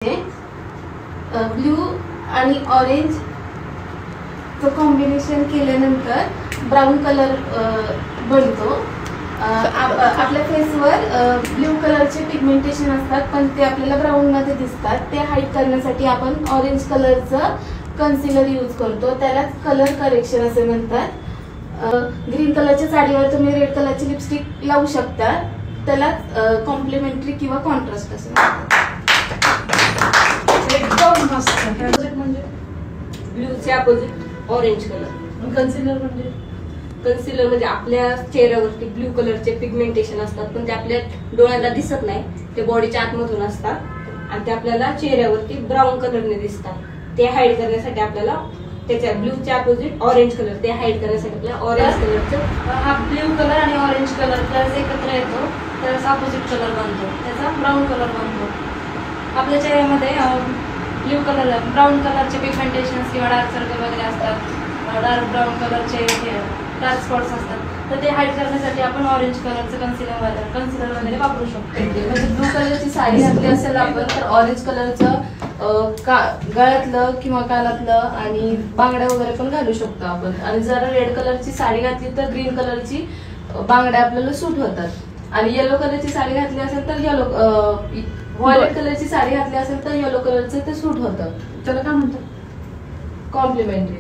Blue आणि orange combination केल्यानंतर brown colour बनतो। आपल्या फेसवर ब्ल्यू कलरचे पिगमेंटेशन असतात पण ते आपल्याला ब्राऊन मध्ये दिसतात। ते हाईड करण्यासाठी आपण ऑरेंज कलरचं कन्सिलर यूज करतो, त्यालाच कलर करेक्शन असे म्हणतात। ग्रीन कलरच्या साडीवर तुम्ही रेड कलरची लिपस्टिक लावू शकता, त्यालाच कॉम्प्लिमेंटरी किंवा कॉन्ट्रास्ट असे म्हणतात। एकदम मस्त। अपोजिट म्हणजे ब्ल्यूचे अपोजिट ऑरेंज कलर। कन्सिलर म्हणजे आपल्या चेहऱ्यावरती ब्ल्यू कलरचे पिगमेंटेशन असतात पण ते आपल्या डोळ्याला दिसत नाही, ते बॉडीच्या आतमधून असतात आणि ते आपल्याला चेहऱ्यावरती ब्राऊन कलरने दिसतात। ते हाईड करण्यासाठी आपल्याला त्याच्या ब्ल्यूचे अपोजिट ऑरेंज कलर, ते हाईड करण्यासाठी आपल्याला ऑरेंज कलरचं हा ब्ल्यू कलर आणि ऑरेंज कलर जर एकत्र येतो त्याचा अपोजिट कलर बनतो, त्याचा ब्राऊन कलर बनतो। आपल्या चेहऱ्यामध्ये ब्ल्यू कलर ब्राऊन कलरचे पिगमेंटेशन्स किंवा डार्क सर्कल वगैरे असतात, डार्क ब्राऊन कलरचे डार्क स्पॉट्स असतात, तर ते हाईड करण्यासाठी आपण ऑरेंज कलरचं कन्सिलर वगैरे वापरू शकतो। म्हणजे ब्लू कलरची साडी घातली असेल आपण तर ऑरेंज कलरचं गळ्यातलं किंवा कानातलं आणि बांगड्या वगैरे पण घालू शकतो आपण। आणि जर रेड कलरची साडी घातली तर ग्रीन कलरची बांगड्या आपल्याला सूट होतात। आणि येलो कलरची साडी घातली असेल तर व्हायलेट कलरची साडी घातली असेल तर येलो कलरचं ते सूट होतं। त्याला काय म्हणतात? कॉम्प्लिमेंटरी।